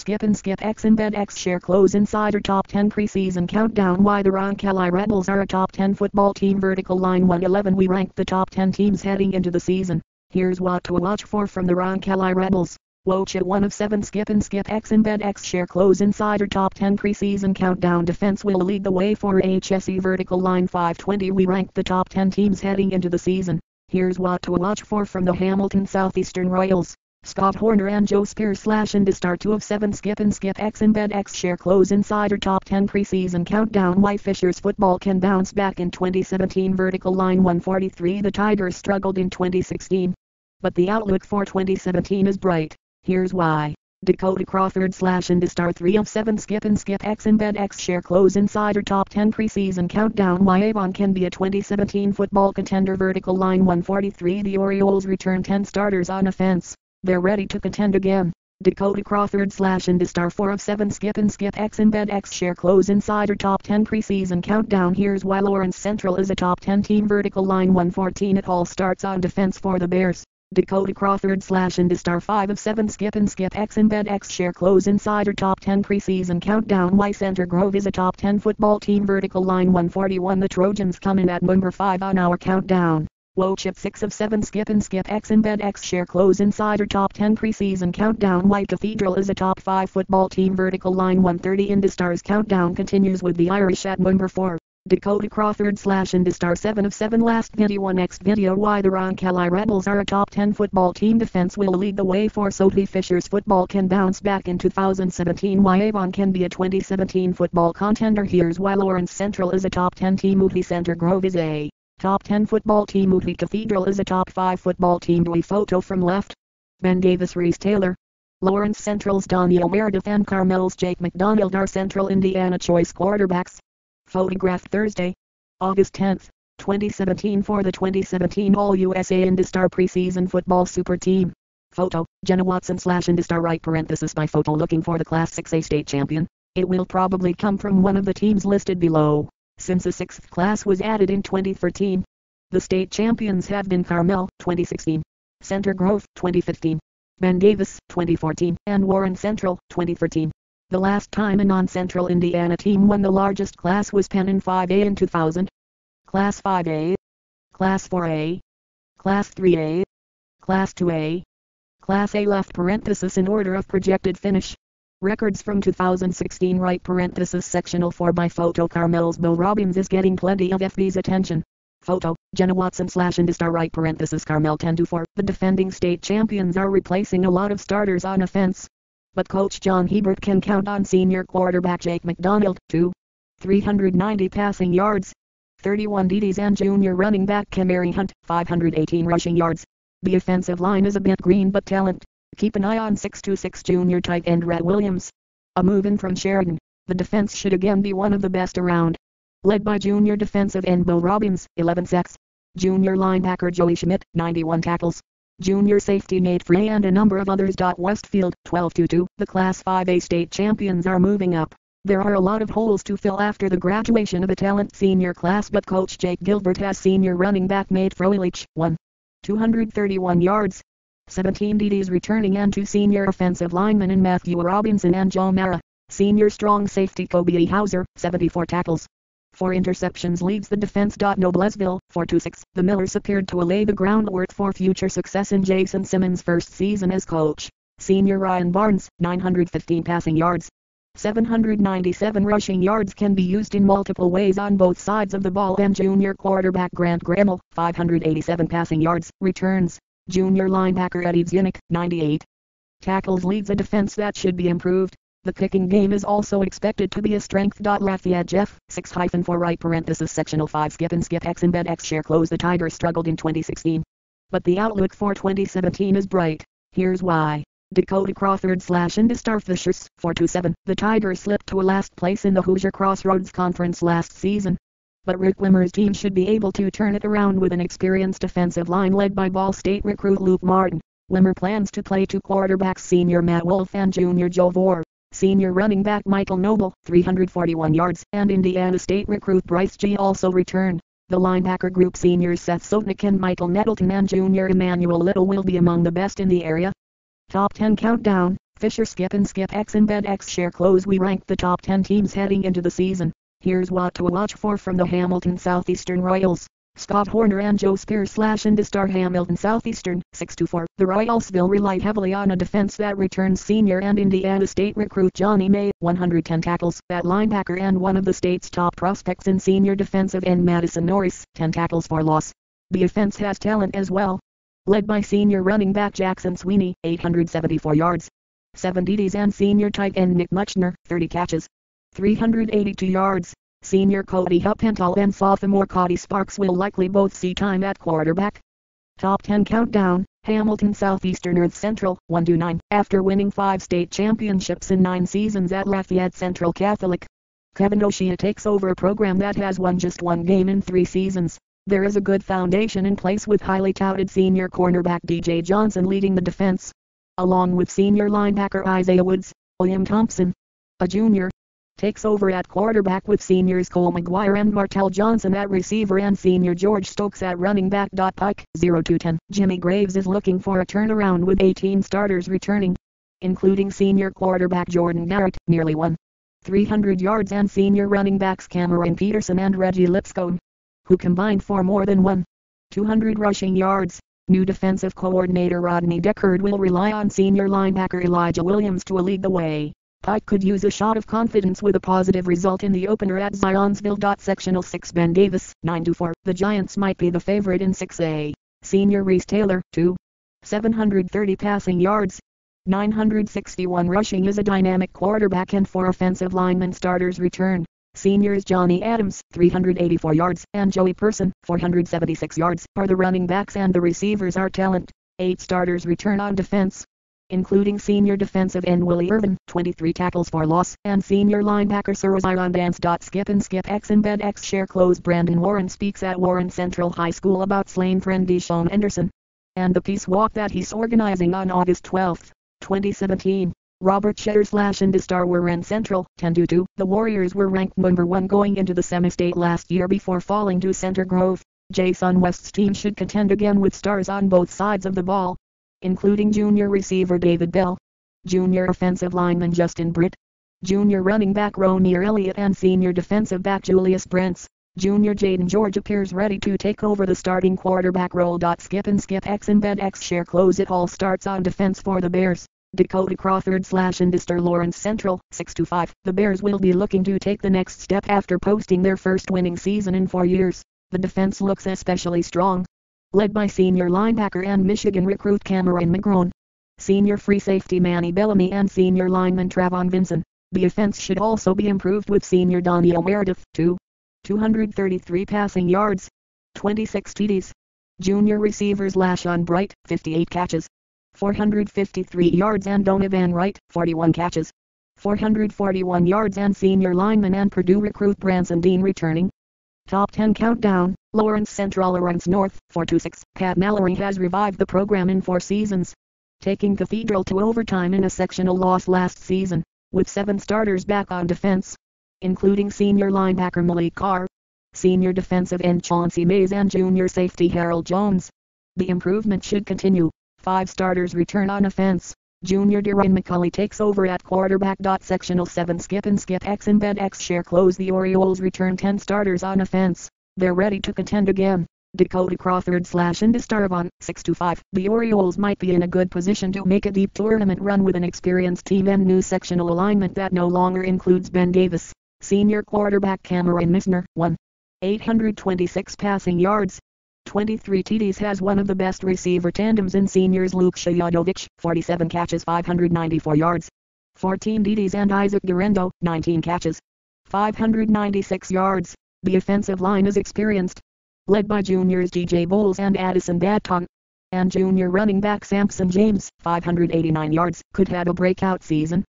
Skip and Skip X and Bet X Share Close Insider Top 10 Preseason Countdown. Why the Roncalli Rebels are a top 10 football team. Vertical line 111. We ranked the top 10 teams heading into the season. Here's what to watch for from the Roncalli Rebels. Watch at 1 of 7. Skip and Skip X and Bet X Share Close Insider Top 10 Preseason Countdown. Defense will lead the way for HSE. Vertical line 520. We ranked the top 10 teams heading into the season. Here's what to watch for from the Hamilton Southeastern Royals. Scott Horner and Joe Spears / into star 2 of 7. Skip and Skip X and Bet X Share Close Insider Top 10 Preseason Countdown. Why Fishers football can bounce back in 2017. Vertical line 143. The Tigers struggled in 2016, but the outlook for 2017 is bright. Here's why. Dakota Crawford / into star 3 of 7. Skip and Skip X and Bet X Share Close Insider Top 10 Preseason Countdown. Why Avon can be a 2017 football contender. Vertical line 143. The Orioles return 10 starters on offense. They're ready to contend again. Dakota Crawford / into star 4 of 7. Skip and Skip X and Bet X Share Close Insider Top 10 Preseason Countdown. Here's why Lawrence Central is a top 10 team. Vertical line 114. It all starts on defense for the Bears. Dakota Crawford / into star 5 of 7. Skip and Skip X and Bet X Share Close Insider Top 10 Preseason Countdown. Why Center Grove is a top 10 football team. Vertical line 141. The Trojans come in at number 5 on our countdown. Watch at 6 of 7. Skip and Skip X and Bet X Share Close Insider Top 10 Preseason Countdown. White Cathedral is a top 5 football team. Vertical line 130. Into stars countdown continues with the Irish at number 4. Dakota Crawford / into star 7 of 7. Last video. Next video. Why the Roncalli Rebels are a top 10 football team. Defense will lead the way for Sophie Fishers football can bounce back in 2017. Why Avon can be a 2017 football contender. Here's why Lawrence Central is a top 10 team. Uti Center Grove is a top 10 football team. Uti Cathedral is a top 5 football team. We photo from left. Ben Davis, Reese Taylor. Lawrence Central's Daniel Meredith and Carmel's Jake McDonald are Central Indiana choice quarterbacks. Photographed Thursday, August 10, 2017 for the 2017 All-USA IndyStar Preseason Football Super Team. Photo, Jenna Watson / IndyStar right parenthesis by photo. Looking for the Class 6A state champion. It will probably come from one of the teams listed below, since the 6th class was added in 2013. The state champions have been Carmel, 2016, Center Grove, 2015, Ben Davis, 2014, and Warren Central, 2013. The last time a non-Central Indiana team won the largest class was Penn in 5A in 2000. Class 5A, Class 4A, Class 3A, Class 2A, Class A left parenthesis in order of projected finish. Records from 2016 right parenthesis sectional 4 by photo. Carmel's Bo Robbins is getting plenty of FB's attention. Photo, Jenna Watson / IndyStar right parenthesis Carmel 10-4. The defending state champions are replacing a lot of starters on offense, but Coach John Hebert can count on senior quarterback Jake McDonald, 390 passing yards, 31 TDs, and junior running back Kamari Hunt, 518 rushing yards. The offensive line is a bit green but talent. Keep an eye on 6'6" junior tight end Rhett Williams, a move in from Sheridan. The defense should again be one of the best around, led by junior defensive end Bo Robbins, 11 sacks, junior linebacker Joey Schmidt, 91 tackles, junior safety Nate Frey, and a number of others. Westfield, 12-2. The Class 5A state champions are moving up. There are a lot of holes to fill after the graduation of a talent senior class, but Coach Jake Gilbert has senior running back Nate Froelich, 231 yards, 17 TDs returning, and 2 senior offensive linemen in Matthew Robinson and Joe Mara. Senior strong safety Kobe Hauser, 74 tackles, 4 interceptions leads the defense. Noblesville, 4-6. The Millers appeared to lay the groundwork for future success in Jason Simmons' first season as coach. Senior Ryan Barnes, 915 passing yards, 797 rushing yards can be used in multiple ways on both sides of the ball, and junior quarterback Grant Grammel, 587 passing yards, returns. Junior linebacker Eddie Zienik, 98 tackles leads a defense that should be improved. The kicking game is also expected to be a strength. Lafayette Jeff, 6-4 right parenthesis sectional 5. Skip and Skip X and Bet X Share Close. The Tigers struggled in 2016, but the outlook for 2017 is bright. Here's why. Dakota Crawford / into Starfishers, 4-7. The Tigers slipped to a last place in the Hoosier Crossroads Conference last season, but Rick Wimmer's team should be able to turn it around with an experienced defensive line led by Ball State recruit Luke Martin. Wimmer plans to play 2 quarterbacks, senior Matt Wolf and junior Joe Vore. Senior running back Michael Noble, 341 yards, and Indiana State recruit Bryce G. also returned. The linebacker group seniors Seth Sotnick and Michael Nettleton and junior Emmanuel Little will be among the best in the area. Top 10 Countdown. Fisher Skip and Skip X and Bet X share close. We ranked the top 10 teams heading into the season. Here's what to watch for from the Hamilton Southeastern Royals. Scott Horner and Joe Spears / Star Hamilton Southeastern, 6-4. The Royals will rely heavily on a defense that returns senior and Indiana State recruit Johnny May, 110 tackles, at linebacker, and one of the state's top prospects in senior defensive end Madison Norris, 10 tackles for loss. The offense has talent as well, led by senior running back Jackson Sweeney, 874 yards, 7 TDs, and senior tight end Nick Muchner, 30 catches, 382 yards. Senior Cody Huppenthal and sophomore Cody Sparks will likely both see time at quarterback. Top 10 countdown. Hamilton Southeastern Earth Central, 1-9. After winning 5 state championships in 9 seasons at Lafayette Central Catholic, Kevin O'Shea takes over a program that has won just 1 game in 3 seasons. There is a good foundation in place with highly touted senior cornerback DJ Johnson leading the defense, along with senior linebacker Isaiah Woods. William Thompson, a junior, takes over at quarterback with seniors Cole McGuire and Martell Johnson at receiver and senior George Stokes at running back. Pike, 0-10. Jimmy Graves is looking for a turnaround with 18 starters returning, including senior quarterback Jordan Garrett, nearly 1,300 yards, and senior running backs Cameron Peterson and Reggie Lipscomb, who combined for more than 1,200 rushing yards. New defensive coordinator Rodney Deckard will rely on senior linebacker Elijah Williams to lead the way. Pike could use a shot of confidence with a positive result in the opener at Zionsville. Sectional 6 Ben Davis, 9-4. The Giants might be the favorite in 6A. Senior Reese Taylor, 730 passing yards, 961 rushing, is a dynamic quarterback, and 4 offensive lineman starters return. Seniors Johnny Adams, 384 yards, and Joey Person, 476 yards, are the running backs, and the receivers are talent. 8 starters return on defense, including senior defensive end Willie Irvin, 23 tackles for loss, and senior linebacker Sir Zion Dance. Skip and Skip X and Bet X share close. Brandon Warren speaks at Warren Central High School about slain friend Deshaun Anderson and the peace walk that he's organizing on August 12, 2017. Robert Cheddar / Star Warren Central, 10-2. The Warriors were ranked number 1 going into the semi-state last year before falling to Center Grove. Jason West's team should contend again with stars on both sides of the ball, including junior receiver David Bell, junior offensive lineman Justin Britt, junior running back Ronier Elliott, and senior defensive back Julius Brents. Junior Jaden George appears ready to take over the starting quarterback role. Skip and Skip X and Bet X share close. It all starts on defense for the Bears. Dakota Crawford / Indistar Lawrence Central, 6-5. The Bears will be looking to take the next step after posting their first winning season in 4 years. The defense looks especially strong, led by senior linebacker and Michigan recruit Cameron McGrone, senior free safety Manny Bellamy, and senior lineman Travon Vinson. The offense should also be improved with senior Daniel Meredith, 233 passing yards, 26 TDs. Junior receivers LaShawn Bright, 58 catches, 453 yards, and Donovan Wright, 41 catches, 441 yards, and senior lineman and Purdue recruit Branson Dean returning. Top 10 countdown. Lawrence Central Lawrence North, 4-6. Pat Mallory has revived the program in 4 seasons, taking Cathedral to overtime in a sectional loss last season, with 7 starters back on defense, including senior linebacker Malik Carr, senior defensive end Chauncey Mays, and junior safety Harold Jones. The improvement should continue. 5 starters return on offense. Junior Darren McCulley takes over at quarterback. Sectional 7 Skip and Skip X and Bet X share close. The Orioles return 10 starters on offense. They're ready to contend again. Dakota Crawford / Indistar 6-5. The Orioles might be in a good position to make a deep tournament run with an experienced team and new sectional alignment that no longer includes Ben Davis. Senior quarterback Cameron Misner, 826 passing yards, 23 TDs, has one of the best receiver tandems in seniors Luke Shayadovic, 47 catches, 594 yards, 14 TDs, and Isaac Durendo, 19 catches, 596 yards. The offensive line is experienced, led by juniors DJ Bowles and Addison Baton, and junior running back Samson James, 589 yards, could have a breakout season.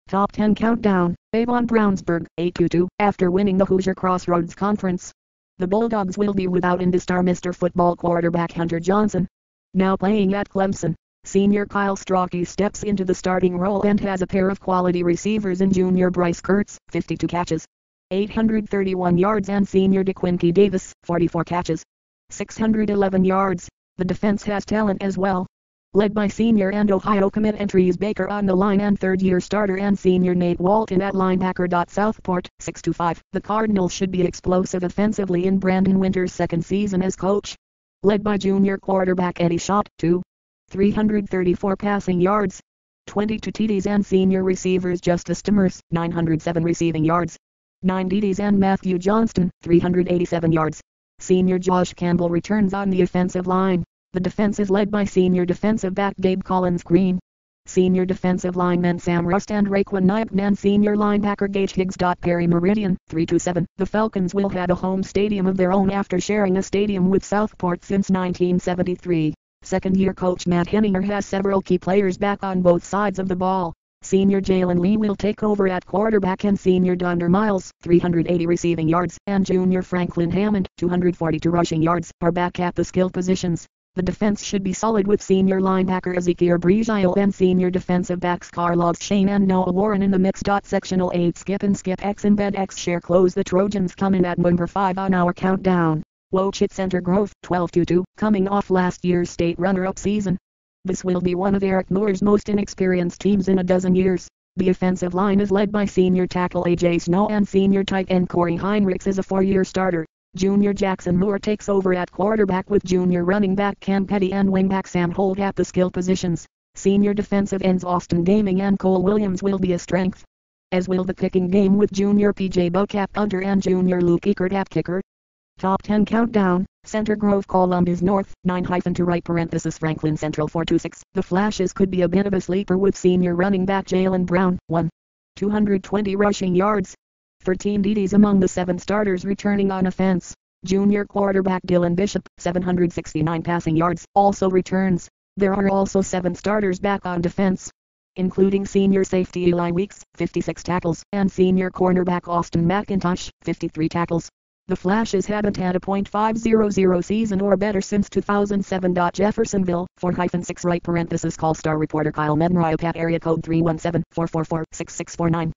Top 10 countdown. Avon Brownsburg, 8-2. After winning the Hoosier Crossroads Conference, the Bulldogs will be without Indistar Mr. Football quarterback Hunter Johnson, now playing at Clemson. Senior Kyle Strachey steps into the starting role and has a pair of quality receivers in junior Bryce Kurtz, 52 catches, 831 yards, and senior DeQuincy Davis, 44 catches, 611 yards. The defense has talent as well, led by senior and Ohio commit entries Baker on the line and third-year starter and senior Nate Walton at linebacker. Southport, 6-5. The Cardinals should be explosive offensively in Brandon Winter's second season as coach. Led by junior quarterback Eddie Schott, 334 passing yards, 22 TDs and senior receivers Justice Demers, 907 receiving yards, 9 TDs and Matthew Johnston, 387 yards. Senior Josh Campbell returns on the offensive line. The defense is led by senior defensive back Gabe Collins Green, senior defensive linemen Sam Rust and Raekwon Knight and senior linebacker Gage Higgs. Perry Meridian, 3-7. The Falcons will have a home stadium of their own after sharing a stadium with Southport since 1973. Second-year coach Matt Henninger has several key players back on both sides of the ball. Senior Jalen Lee will take over at quarterback and senior Donder Miles, 380 receiving yards, and junior Franklin Hammond, 242 rushing yards, are back at the skill positions. The defense should be solid with senior linebacker Ezekiel Brigiel and senior defensive backs Carlos Shane and Noah Warren in the mix. Sectional 8 Skip and Skip X embed X share close. The Trojans come in at number 5 on our countdown. Wochet Center Grove, 12-2, coming off last year's state runner-up season. This will be one of Eric Moore's most inexperienced teams in a dozen years. The offensive line is led by senior tackle AJ Snow and senior tight end Corey Heinrichs is a 4-year starter. Junior Jackson Moore takes over at quarterback with junior running back Cam Petty and wingback Sam Holt at the skill positions. Senior defensive ends Austin Daming and Cole Williams will be a strength, as will the kicking game with junior PJ Buck at punter and junior Luke Eckert at kicker. Top 10 countdown. Center Grove Columbus North, 9-2 right parenthesis Franklin Central 4-6. The Flashes could be a bit of a sleeper with senior running back Jalen Brown, 220 rushing yards, 13 TDs among the 7 starters returning on offense. Junior quarterback Dylan Bishop, 769 passing yards, also returns. There are also 7 starters back on defense, including senior safety Eli Weeks, 56 tackles, and senior cornerback Austin McIntosh, 53 tackles. The Flashes haven't had a .500 season or better since 2007. Jeffersonville, 4-6 right parenthesis call star reporter Kyle Menriop at area code 317-444-6649.